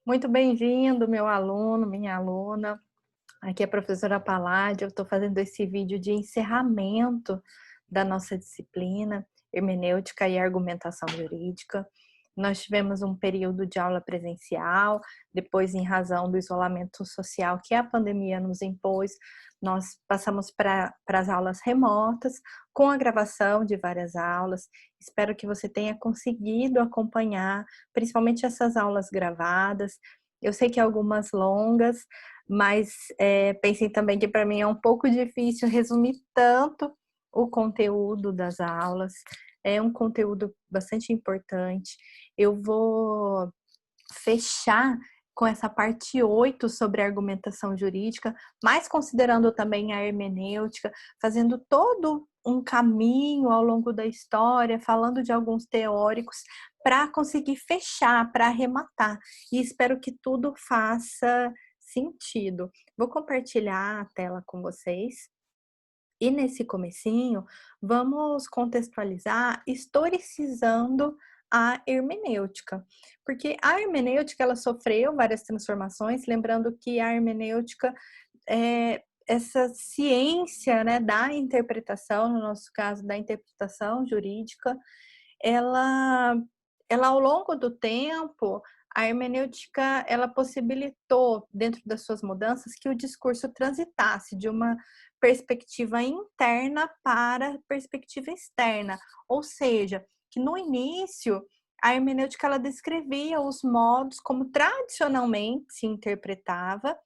Muito bem-vindo, meu aluno, minha aluna. Aqui é a professora Paládio. Eu estou fazendo esse vídeo de encerramento da nossa disciplina Hermenêutica e Argumentação Jurídica. Nós tivemos um período de aula presencial, depois, em razão do isolamento social que a pandemia nos impôs, nós passamos para as aulas remotas, com a gravação de várias aulas. Espero que você tenha conseguido acompanhar, principalmente essas aulas gravadas. Eu sei que algumas longas, mas pensem também que para mim é um pouco difícil resumir tanto o conteúdo das aulas. É um conteúdo bastante importante. Eu vou fechar com essa parte 8 sobre argumentação jurídica, mas considerando também a hermenêutica, fazendo todo um caminho ao longo da história, falando de alguns teóricos, para conseguir fechar, para arrematar. E espero que tudo faça sentido. Vou compartilhar a tela com vocês. E nesse comecinho, vamos contextualizar historicizando a hermenêutica, porque a hermenêutica ela sofreu várias transformações, lembrando que a hermenêutica é essa ciência, né, da interpretação, no nosso caso da interpretação jurídica, ela, ela ao longo do tempo, a hermenêutica ela possibilitou, dentro das suas mudanças, que o discurso transitasse de uma perspectiva interna para perspectiva externa, ou seja, que no início a hermenêutica ela descrevia os modos como tradicionalmente se interpretava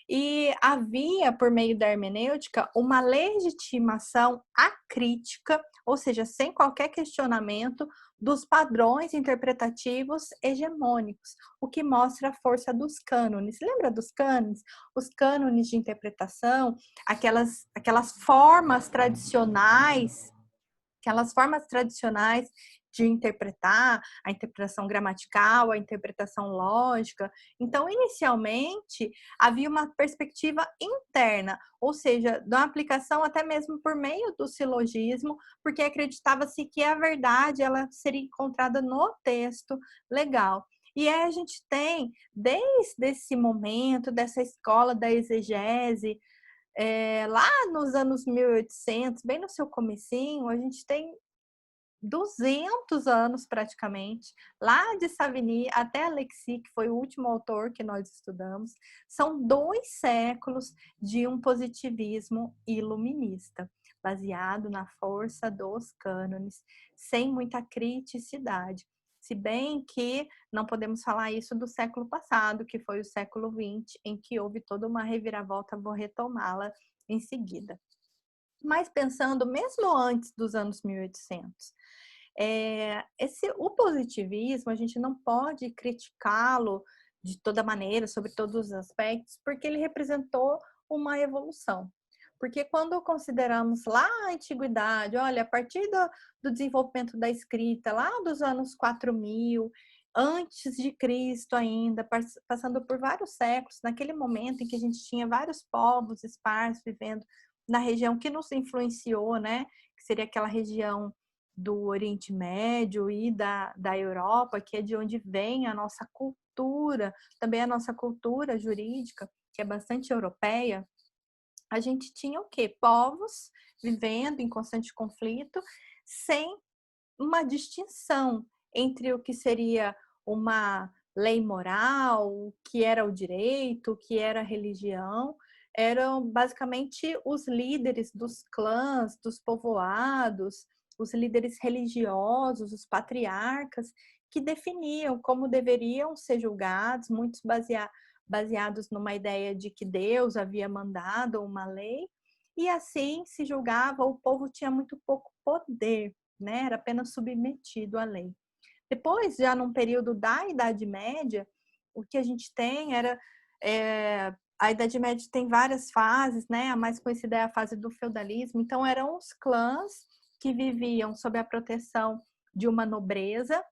e havia, por meio da hermenêutica, uma legitimação acrítica, ou seja, sem qualquer questionamento, dos padrões interpretativos hegemônicos, o que mostra a força dos cânones. Lembra dos cânones? Os cânones de interpretação, aquelas formas tradicionais de interpretar, a interpretação gramatical, a interpretação lógica. Então, inicialmente, havia uma perspectiva interna, ou seja, da aplicação até mesmo por meio do silogismo, porque acreditava-se que a verdade ela seria encontrada no texto legal. E aí a gente tem, desde esse momento, dessa escola da exegese, lá nos anos 1800, bem no seu comecinho, a gente tem 200 anos praticamente, lá de Savigny até Alexis, que foi o último autor que nós estudamos, são 2 séculos de um positivismo iluminista, baseado na força dos cânones, sem muita criticidade. Se bem que não podemos falar isso do século passado, que foi o século XX, em que houve toda uma reviravolta, vou retomá-la em seguida. Mas pensando mesmo antes dos anos 1800, o positivismo, a gente não pode criticá-lo de toda maneira, sobre todos os aspectos, porque ele representou uma evolução. Porque quando consideramos lá a antiguidade, olha, a partir do desenvolvimento da escrita, lá dos anos 4000, antes de Cristo ainda, passando por vários séculos, naquele momento em que a gente tinha vários povos esparsos vivendo na região que nos influenciou, né? Que seria aquela região do Oriente Médio e da Europa, que é de onde vem a nossa cultura, também a nossa cultura jurídica, que é bastante europeia. A gente tinha o quê? Povos vivendo em constante conflito, sem uma distinção entre o que seria uma lei moral, o que era o direito, o que era a religião. Eram basicamente os líderes dos clãs, dos povoados, os líderes religiosos, os patriarcas, que definiam como deveriam ser julgados, muitos baseados numa ideia de que Deus havia mandado uma lei, e assim se julgava, o povo tinha muito pouco poder, né? Era apenas submetido à lei. Depois, já num período da Idade Média, o que a gente tem era... a Idade Média tem várias fases, né? A mais conhecida é a fase do feudalismo. Então, eram os clãs que viviam sob a proteção de uma nobreza,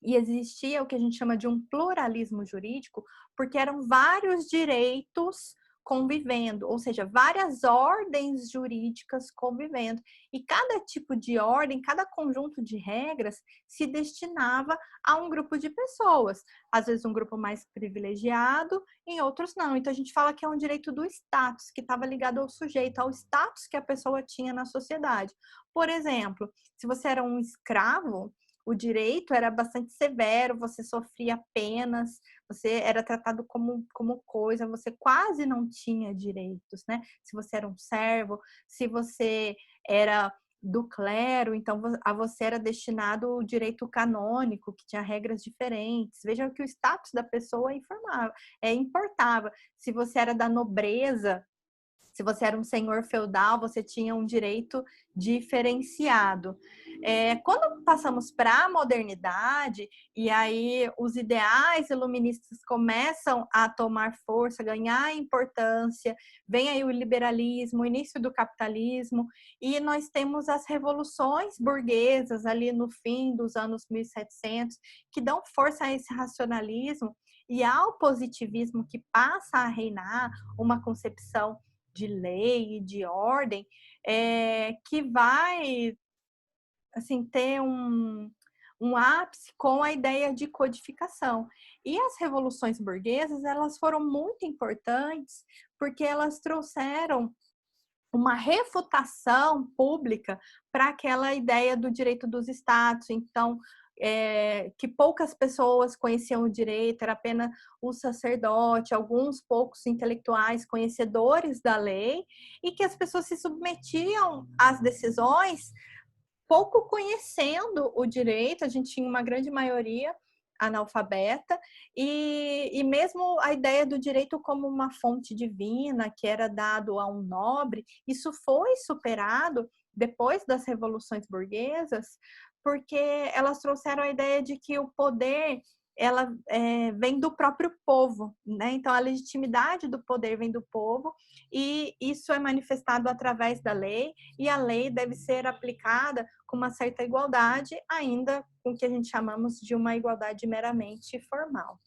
e existia o que a gente chama de um pluralismo jurídico, porque eram vários direitos convivendo, ou seja, várias ordens jurídicas convivendo. E cada tipo de ordem, cada conjunto de regras se destinava a um grupo de pessoas. Às vezes um grupo mais privilegiado, em outros não. Então a gente fala que é um direito do status, que estava ligado ao sujeito, ao status que a pessoa tinha na sociedade. Por exemplo, se você era um escravo, o direito era bastante severo, você sofria penas, você era tratado como coisa, você quase não tinha direitos, né? Se você era um servo, se você era do clero, então a você era destinado o direito canônico, que tinha regras diferentes. Veja que o status da pessoa importava. Se você era da nobreza, se você era um senhor feudal, você tinha um direito diferenciado. Quando passamos para a modernidade, e aí os ideais iluministas começam a tomar força, ganhar importância, vem aí o liberalismo, o início do capitalismo, e nós temos as revoluções burguesas ali no fim dos anos 1700, que dão força a esse racionalismo e ao positivismo que passa a reinar uma concepção de lei e de ordem, que vai assim, ter um ápice com a ideia de codificação. E as revoluções burguesas, elas foram muito importantes porque elas trouxeram uma refutação pública para aquela ideia do direito dos status. Então, que poucas pessoas conheciam o direito, era apenas o sacerdote, alguns poucos intelectuais conhecedores da lei, e que as pessoas se submetiam às decisões pouco conhecendo o direito. A gente tinha uma grande maioria analfabeta, e mesmo a ideia do direito como uma fonte divina, que era dado a um nobre, isso foi superado depois das revoluções burguesas, porque elas trouxeram a ideia de que o poder ela vem do próprio povo, né? Então a legitimidade do poder vem do povo, e isso é manifestado através da lei, e a lei deve ser aplicada com uma certa igualdade, ainda com o que a gente chamamos de uma igualdade meramente formal.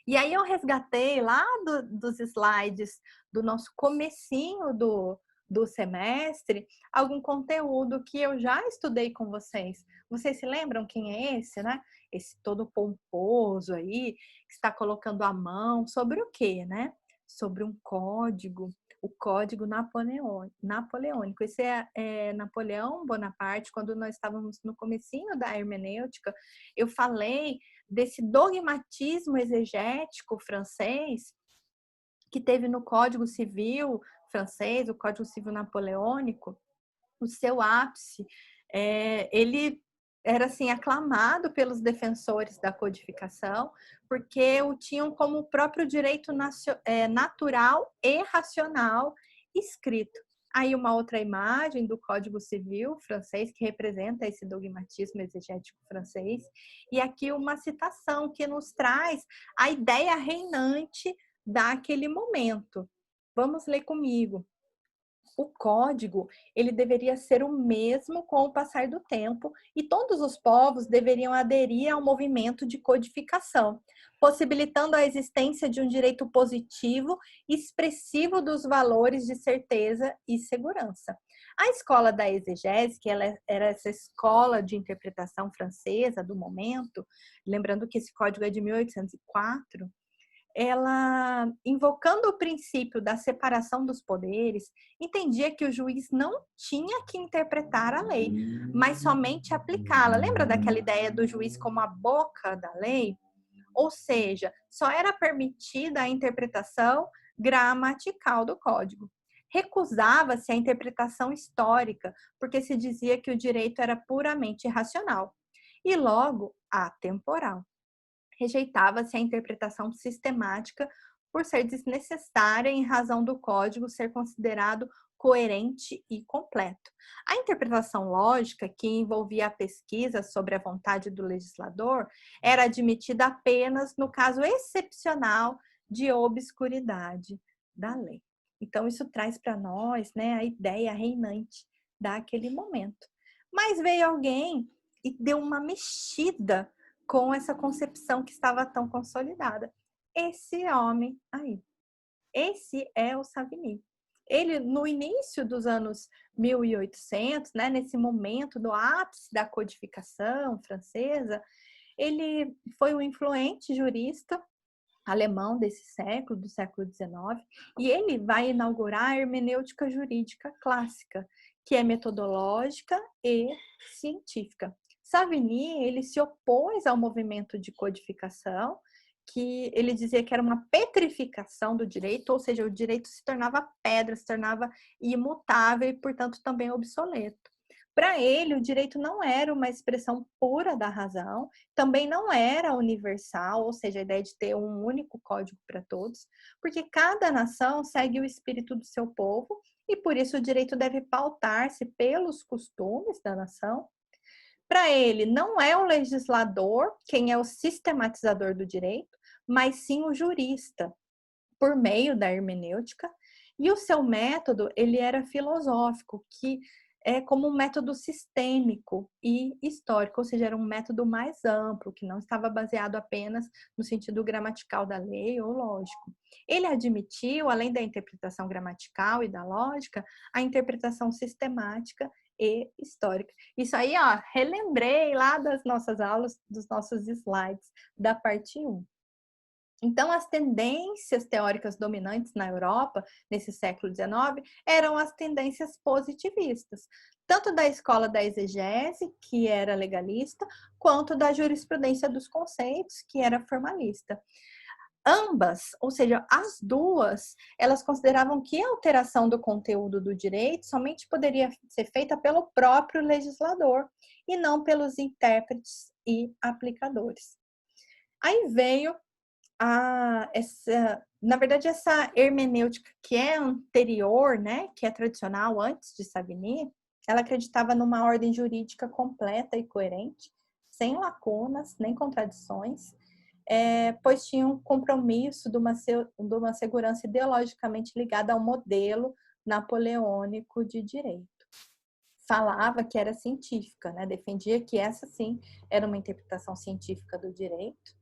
E aí eu resgatei lá dos slides do nosso comecinho do semestre algum conteúdo que eu já estudei com vocês. Vocês se lembram quem é esse, né? Esse todo pomposo aí, que está colocando a mão sobre o quê, né? Sobre um código, o Código Napoleônico. Esse é Napoleão Bonaparte. Quando nós estávamos no comecinho da hermenêutica, eu falei desse dogmatismo exegético francês que teve no Código Civil francês, o Código Civil Napoleônico, o seu ápice. Ele era assim aclamado pelos defensores da codificação, porque o tinham como o próprio direito natural e racional escrito. Aí uma outra imagem do Código Civil francês que representa esse dogmatismo exegético francês, e aqui uma citação que nos traz a ideia reinante daquele momento. Vamos ler comigo. O código, ele deveria ser o mesmo com o passar do tempo, e todos os povos deveriam aderir ao movimento de codificação, possibilitando a existência de um direito positivo expressivo dos valores de certeza e segurança. A escola da exegese, que ela era essa escola de interpretação francesa do momento, lembrando que esse código é de 1804, ela, invocando o princípio da separação dos poderes, entendia que o juiz não tinha que interpretar a lei, mas somente aplicá-la. Lembra daquela ideia do juiz como a boca da lei? Ou seja, só era permitida a interpretação gramatical do código. Recusava-se a interpretação histórica, porque se dizia que o direito era puramente racional e logo atemporal. Rejeitava-se a interpretação sistemática por ser desnecessária em razão do código ser considerado coerente e completo. A interpretação lógica, que envolvia a pesquisa sobre a vontade do legislador, era admitida apenas no caso excepcional de obscuridade da lei. Então, isso traz para nós, né, a ideia reinante daquele momento. Mas veio alguém e deu uma mexida com essa concepção que estava tão consolidada. Esse homem aí, Esse é o Savigny. Ele, no início dos anos 1800, né, nesse momento do ápice da codificação francesa, ele foi um influente jurista alemão desse século, do século XIX, e ele vai inaugurar a hermenêutica jurídica clássica, que é metodológica e científica. Savigny, ele se opôs ao movimento de codificação, que ele dizia que era uma petrificação do direito, ou seja, o direito se tornava pedra, se tornava imutável e, portanto, também obsoleto. Para ele, o direito não era uma expressão pura da razão, também não era universal, ou seja, a ideia de ter um único código para todos, porque cada nação segue o espírito do seu povo e por isso o direito deve pautar-se pelos costumes da nação. Para ele, não é o legislador quem é o sistematizador do direito, mas sim o jurista, por meio da hermenêutica, e o seu método, ele era filosófico, que é como um método sistêmico e histórico, ou seja, era um método mais amplo, que não estava baseado apenas no sentido gramatical da lei ou lógico. Ele admitiu, além da interpretação gramatical e da lógica, a interpretação sistemática e histórica. Isso aí, ó, relembrei lá das nossas aulas, dos nossos slides da parte 1. Então, as tendências teóricas dominantes na Europa, nesse século XIX, eram as tendências positivistas, tanto da escola da exegese, que era legalista, quanto da jurisprudência dos conceitos, que era formalista. Ambas, ou seja, as duas, elas consideravam que a alteração do conteúdo do direito somente poderia ser feita pelo próprio legislador e não pelos intérpretes e aplicadores. Aí veio na verdade, essa hermenêutica que é anterior, né, que é tradicional antes de Savigny, ela acreditava numa ordem jurídica completa e coerente, sem lacunas nem contradições, pois tinha um compromisso de uma segurança ideologicamente ligada ao modelo napoleônico de direito. Falava que era científica, né, defendia que essa sim era uma interpretação científica do direito,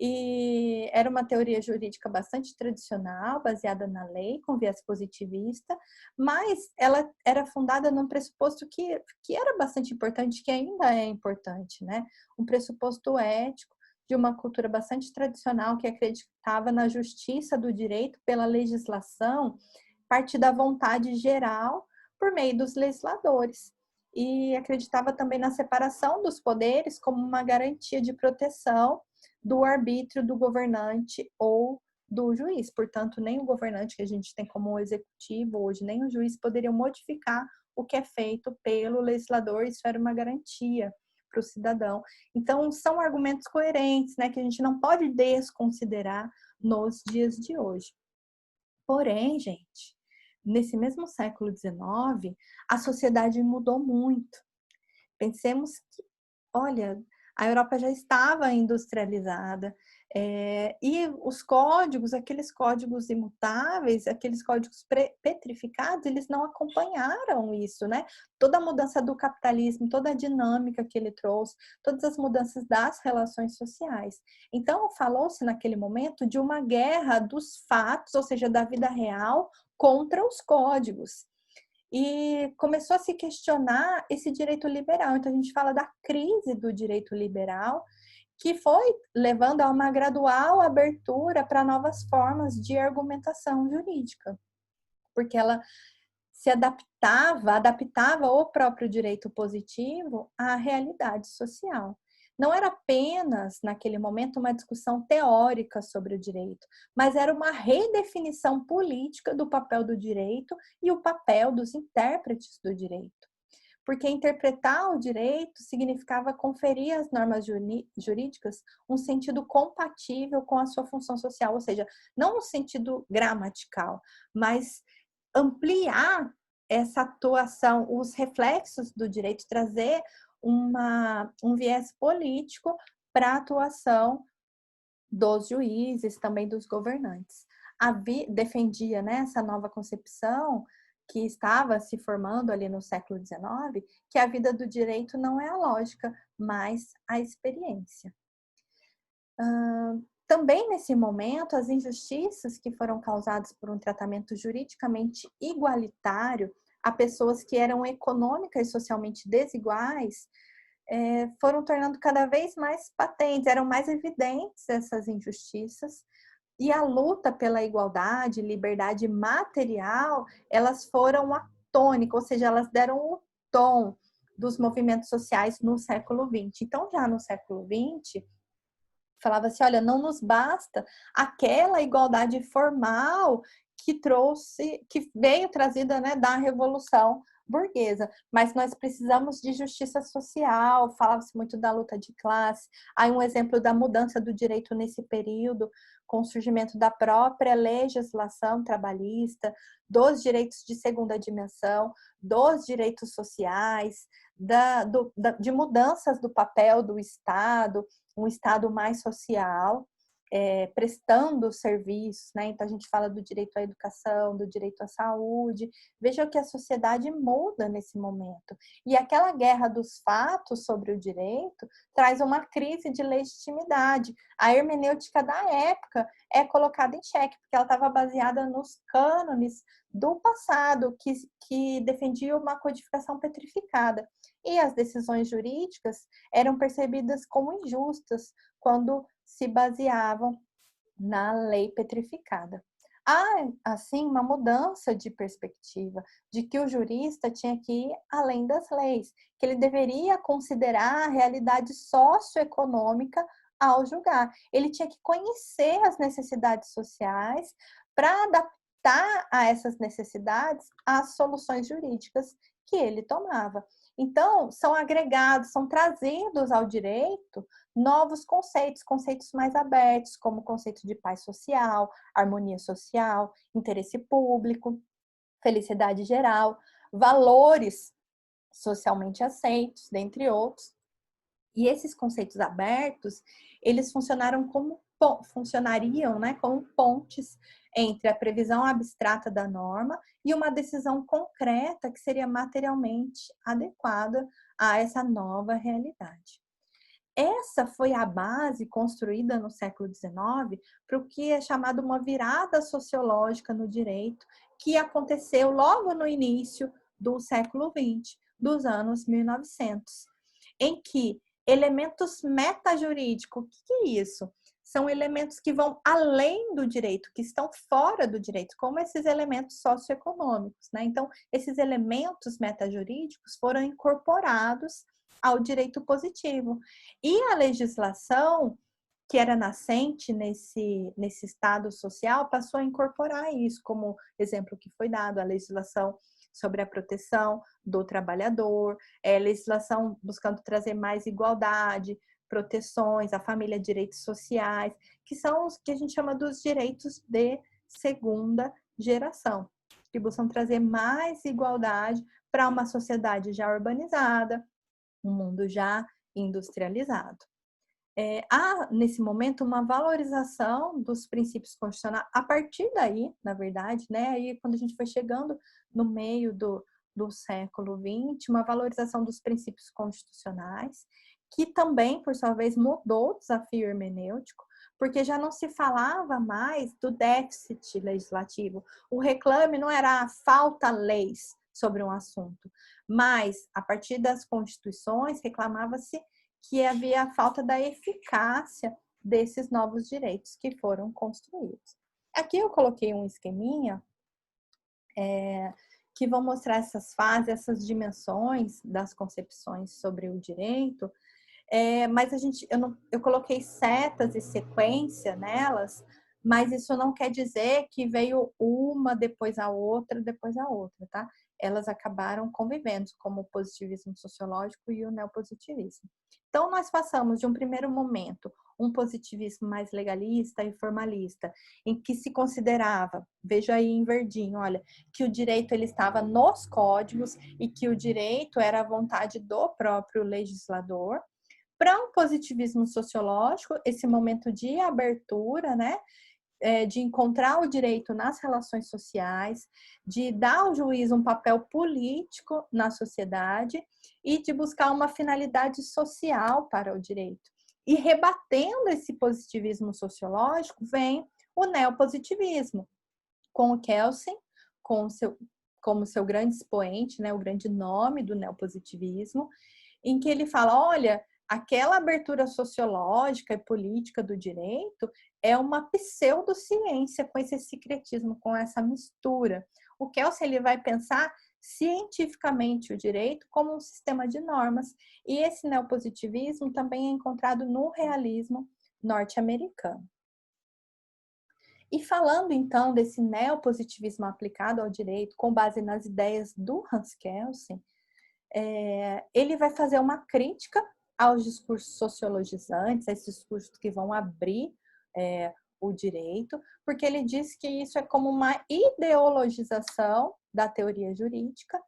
e era uma teoria jurídica bastante tradicional, baseada na lei, com viés positivista, mas ela era fundada num pressuposto que era bastante importante, que ainda é importante, né? Um pressuposto ético de uma cultura bastante tradicional que acreditava na justiça do direito pela legislação, parte da vontade geral por meio dos legisladores. E acreditava também na separação dos poderes como uma garantia de proteção do arbítrio do governante ou do juiz. Portanto, nem o governante que a gente tem como executivo hoje, nem o juiz poderiam modificar o que é feito pelo legislador. Isso era uma garantia para o cidadão. Então, são argumentos coerentes, né, que a gente não pode desconsiderar nos dias de hoje. Porém, gente, nesse mesmo século XIX, a sociedade mudou muito. Pensemos que, olha, a Europa já estava industrializada, e os códigos, aqueles códigos imutáveis, aqueles códigos petrificados, eles não acompanharam isso, né? Toda a mudança do capitalismo, toda a dinâmica que ele trouxe, todas as mudanças das relações sociais. Então, falou-se naquele momento de uma guerra dos fatos, ou seja, da vida real, contra os códigos. E começou a se questionar esse direito liberal. Então, a gente fala da crise do direito liberal, que foi levando a uma gradual abertura para novas formas de argumentação jurídica, porque ela se adaptava o próprio direito positivo à realidade social. Não era apenas, naquele momento, uma discussão teórica sobre o direito, mas era uma redefinição política do papel do direito e o papel dos intérpretes do direito. Porque interpretar o direito significava conferir às normas jurídicas um sentido compatível com a sua função social, ou seja, não no sentido gramatical, mas ampliar essa atuação, os reflexos do direito, trazer um viés político para a atuação dos juízes, também dos governantes. Defendia, né, essa nova concepção que estava se formando ali no século XIX, que a vida do direito não é a lógica, mas a experiência. Também nesse momento, as injustiças que foram causadas por um tratamento juridicamente igualitário a pessoas que eram econômica e socialmente desiguais foram tornando cada vez mais patentes, eram mais evidentes essas injustiças, e a luta pela igualdade, liberdade material, elas foram a tônica, ou seja, elas deram o tom dos movimentos sociais no século XX. Então, já no século XX, falava assim, olha, não nos basta aquela igualdade formal que veio trazida, né, da Revolução Burguesa, mas nós precisamos de justiça social, falava-se muito da luta de classe. Aí um exemplo da mudança do direito nesse período, com o surgimento da própria legislação trabalhista, dos direitos de segunda dimensão, dos direitos sociais, de mudanças do papel do Estado, um Estado mais social, prestando serviços, né? Então a gente fala do direito à educação, do direito à saúde. Veja que a sociedade muda nesse momento. E aquela guerra dos fatos sobre o direito traz uma crise de legitimidade. A hermenêutica da época é colocada em xeque, porque ela estava baseada nos cânones do passado, que defendia uma codificação petrificada. E as decisões jurídicas eram percebidas como injustas quando se baseavam na lei petrificada. Há, assim, uma mudança de perspectiva, de que o jurista tinha que ir além das leis, que ele deveria considerar a realidade socioeconômica ao julgar. Ele tinha que conhecer as necessidades sociais para adaptar a essas necessidades as soluções jurídicas que ele tomava. Então, são agregados, são trazidos ao direito novos conceitos, conceitos mais abertos, como o conceito de paz social, harmonia social, interesse público, felicidade geral, valores socialmente aceitos, dentre outros. E esses conceitos abertos, eles funcionariam, né, como pontes entre a previsão abstrata da norma e uma decisão concreta que seria materialmente adequada a essa nova realidade. Essa foi a base construída no século XIX para o que é chamado uma virada sociológica no direito, que aconteceu logo no início do século XX, dos anos 1900, em que elementos metajurídicos, o que é isso? São elementos que vão além do direito, que estão fora do direito, como esses elementos socioeconômicos, né? Então, esses elementos metajurídicos foram incorporados ao direito positivo. E a legislação, que era nascente nesse estado social, passou a incorporar isso, como exemplo que foi dado, a legislação sobre a proteção do trabalhador, legislação buscando trazer mais igualdade, proteções, a família, direitos sociais, que são os que a gente chama dos direitos de segunda geração, que buscam trazer mais igualdade para uma sociedade já urbanizada, um mundo já industrializado. Há, nesse momento, uma valorização dos princípios constitucionais, a partir daí, na verdade, né? Aí, quando a gente foi chegando no meio do século XX, uma valorização dos princípios constitucionais, que também, por sua vez, mudou o desafio hermenêutico, porque já não se falava mais do déficit legislativo. O reclame não era falta leis sobre um assunto, mas, a partir das constituições, reclamava-se que havia a falta da eficácia desses novos direitos que foram construídos. Aqui eu coloquei um esqueminha que vão mostrar essas fases, essas dimensões das concepções sobre o direito, mas eu coloquei setas e sequência nelas, mas isso não quer dizer que veio uma depois a outra, tá? Elas acabaram convivendo, como o positivismo sociológico e o neopositivismo. Então, nós passamos de um primeiro momento, um positivismo mais legalista e formalista, em que se considerava, veja aí em verdinho, olha, que o direito ele estava nos códigos e que o direito era a vontade do próprio legislador, para um positivismo sociológico, esse momento de abertura, né, de encontrar o direito nas relações sociais, de dar ao juiz um papel político na sociedade e de buscar uma finalidade social para o direito. E rebatendo esse positivismo sociológico vem o neopositivismo, com o Kelsen, como seu grande expoente, né, o grande nome do neopositivismo, em que ele fala, olha, aquela abertura sociológica e política do direito é uma pseudociência com esse secretismo, com essa mistura. O Kelsen ele vai pensar cientificamente o direito como um sistema de normas, e esse neopositivismo também é encontrado no realismo norte-americano. E falando então desse neopositivismo aplicado ao direito com base nas ideias do Hans Kelsen, ele vai fazer uma crítica aos discursos sociologizantes, a esses discursos que vão abrir o direito, porque ele diz que isso é como uma ideologização da teoria jurídica,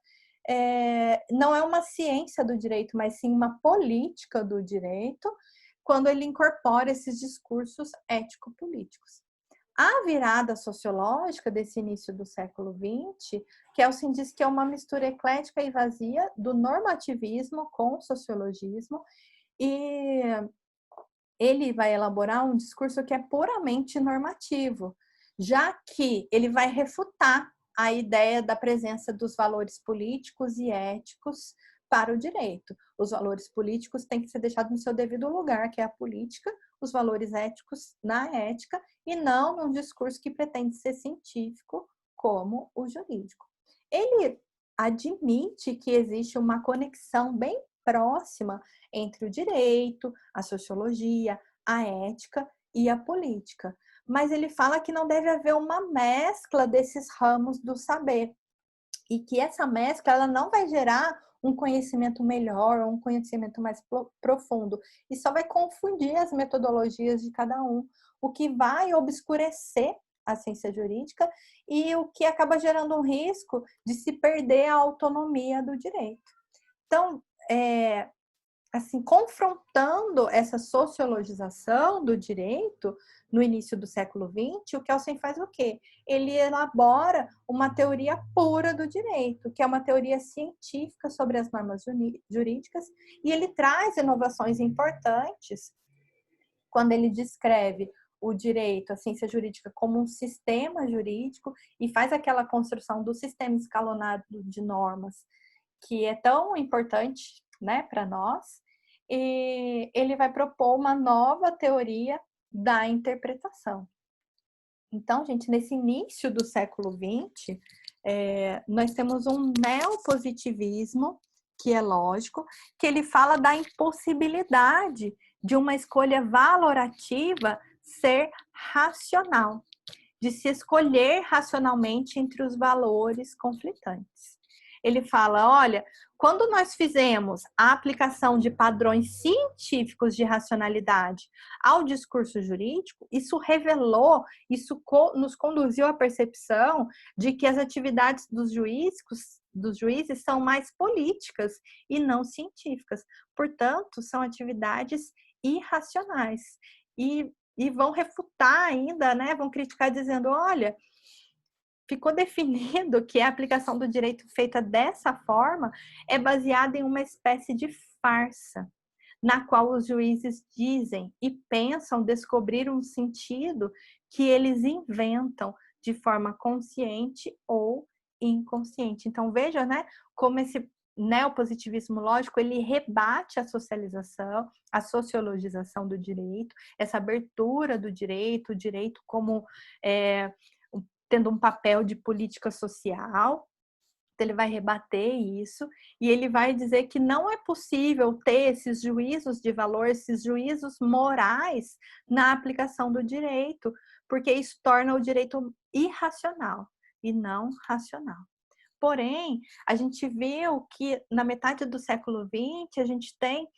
não é uma ciência do direito, mas sim uma política do direito, quando ele incorpora esses discursos ético-políticos. A virada sociológica desse início do século XX, Kelsen diz que é uma mistura eclética e vazia do normativismo com o sociologismo, e ele vai elaborar um discurso que é puramente normativo, já que ele vai refutar a ideia da presença dos valores políticos e éticos para o direito. Os valores políticos têm que ser deixados no seu devido lugar, que é a política, os valores éticos na ética, e não num discurso que pretende ser científico, como o jurídico. Ele admite que existe uma conexão bem próxima entre o direito, a sociologia, a ética e a política. Mas ele fala que não deve haver uma mescla desses ramos do saber e que essa mescla ela não vai gerar um conhecimento melhor ou um conhecimento mais profundo e só vai confundir as metodologias de cada um, o que vai obscurecer a ciência jurídica e o que acaba gerando um risco de se perder a autonomia do direito. Então, assim, confrontando essa sociologização do direito no início do século XX, o Kelsen faz o quê? Ele elabora uma teoria pura do direito, que é uma teoria científica sobre as normas jurídicas, e ele traz inovações importantes quando ele descreve o direito, a ciência jurídica, como um sistema jurídico e faz aquela construção do sistema escalonado de normas, que é tão importante, né, para nós. E ele vai propor uma nova teoria da interpretação. Então, gente, nesse início do século XX, nós temos um neopositivismo, que é lógico, que ele fala da impossibilidade de uma escolha valorativa ser racional, de se escolher racionalmente entre os valores conflitantes. Ele fala, olha, quando nós fizemos a aplicação de padrões científicos de racionalidade ao discurso jurídico, isso revelou, isso nos conduziu à percepção de que as atividades dos juízes são mais políticas e não científicas. Portanto, são atividades irracionais. E vão refutar ainda, né? Vão criticar dizendo, olha, ficou definido que a aplicação do direito feita dessa forma é baseada em uma espécie de farsa, na qual os juízes dizem e pensam descobrir um sentido que eles inventam de forma consciente ou inconsciente. Então, veja, né, como esse neopositivismo lógico, ele rebate a socialização, a sociologização do direito, essa abertura do direito, o direito como tendo um papel de política social. Então, ele vai rebater isso e ele vai dizer que não é possível ter esses juízos de valor, esses juízos morais na aplicação do direito, porque isso torna o direito irracional e não racional. Porém, a gente viu que na metade do século XX a gente tem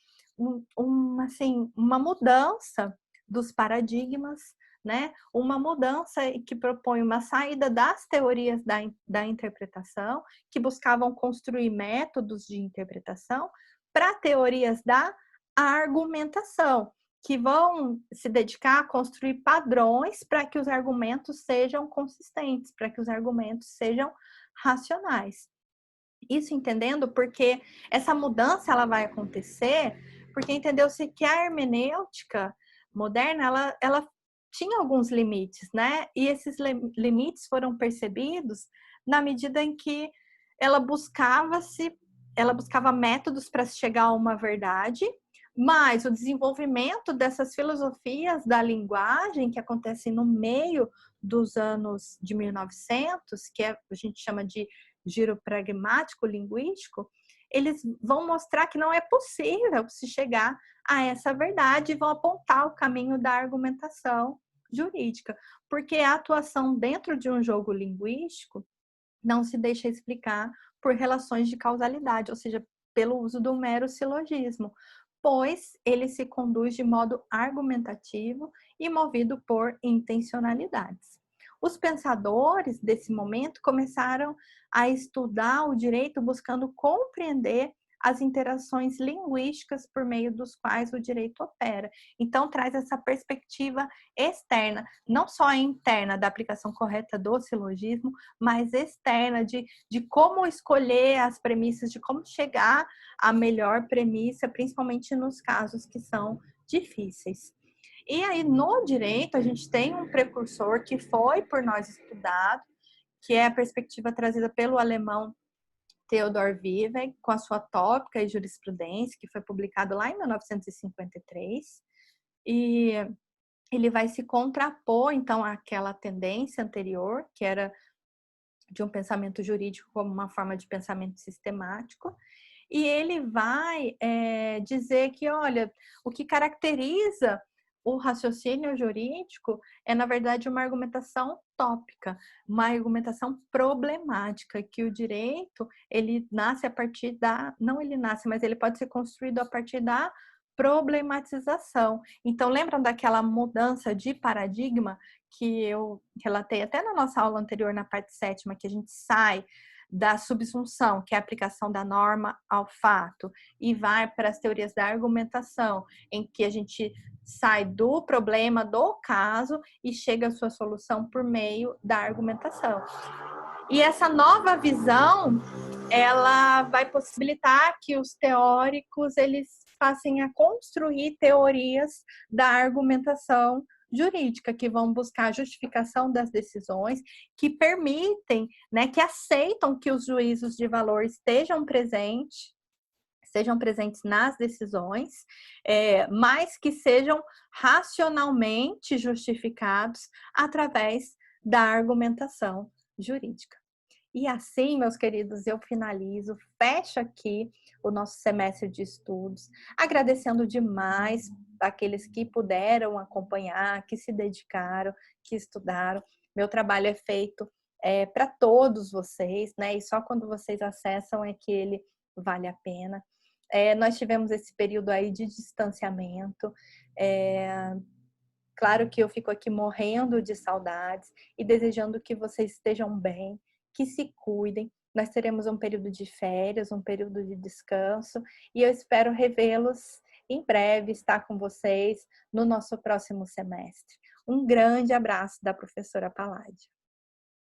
uma mudança dos paradigmas, né? Uma mudança que propõe uma saída das teorias da interpretação, que buscavam construir métodos de interpretação, para teorias da argumentação, que vão se dedicar a construir padrões para que os argumentos sejam consistentes, para que os argumentos sejam racionais. Isso entendendo porque essa mudança ela vai acontecer porque entendeu-se que a hermenêutica moderna, ela tinha alguns limites, né? E esses limites foram percebidos na medida em que ela buscava métodos para chegar a uma verdade, mas o desenvolvimento dessas filosofias da linguagem que acontecem no meio dos anos de 1900, que a gente chama de giro pragmático linguístico, eles vão mostrar que não é possível se chegar a essa verdade e vão apontar o caminho da argumentação jurídica, porque a atuação dentro de um jogo linguístico não se deixa explicar por relações de causalidade, ou seja, pelo uso do mero silogismo, pois ele se conduz de modo argumentativo e movido por intencionalidades. Os pensadores desse momento começaram a estudar o direito buscando compreender as interações linguísticas por meio dos quais o direito opera. Então, traz essa perspectiva externa, não só interna da aplicação correta do silogismo, mas externa de como escolher as premissas, de como chegar à melhor premissa, principalmente nos casos que são difíceis. E aí, no direito, a gente tem um precursor que foi por nós estudado, que é a perspectiva trazida pelo alemão Theodor Vivek, com a sua Tópica e Jurisprudência, que foi publicado lá em 1953. E ele vai se contrapor, então, àquela tendência anterior, que era de um pensamento jurídico como uma forma de pensamento sistemático. E ele vai dizer que, olha, o que caracteriza o raciocínio jurídico é, na verdade, uma argumentação tópica, uma argumentação problemática, que o direito, ele nasce a partir não ele nasce, mas ele pode ser construído a partir da problematização. Então, lembram daquela mudança de paradigma que eu relatei até na nossa aula anterior, na parte 7ª, que a gente sai da subsunção, que é a aplicação da norma ao fato, e vai para as teorias da argumentação, em que a gente sai do problema, do caso, e chega à sua solução por meio da argumentação. E essa nova visão, ela vai possibilitar que os teóricos eles passem a construir teorias da argumentação jurídica, que vão buscar a justificação das decisões, que permitem, né, que aceitam que os juízos de valor estejam presentes nas decisões, mas que sejam racionalmente justificados através da argumentação jurídica. E assim, meus queridos, eu fecho aqui o nosso semestre de estudos, agradecendo demais aqueles que puderam acompanhar, que se dedicaram, que estudaram. Meu trabalho é feito para todos vocês, né? E só quando vocês acessam é que ele vale a pena. Nós tivemos esse período aí de distanciamento. Claro que eu fico aqui morrendo de saudades e desejando que vocês estejam bem, que se cuidem. Nós teremos um período de férias, um período de descanso, e eu espero revê-los em breve, estar com vocês no nosso próximo semestre. Um grande abraço da professora Paládio.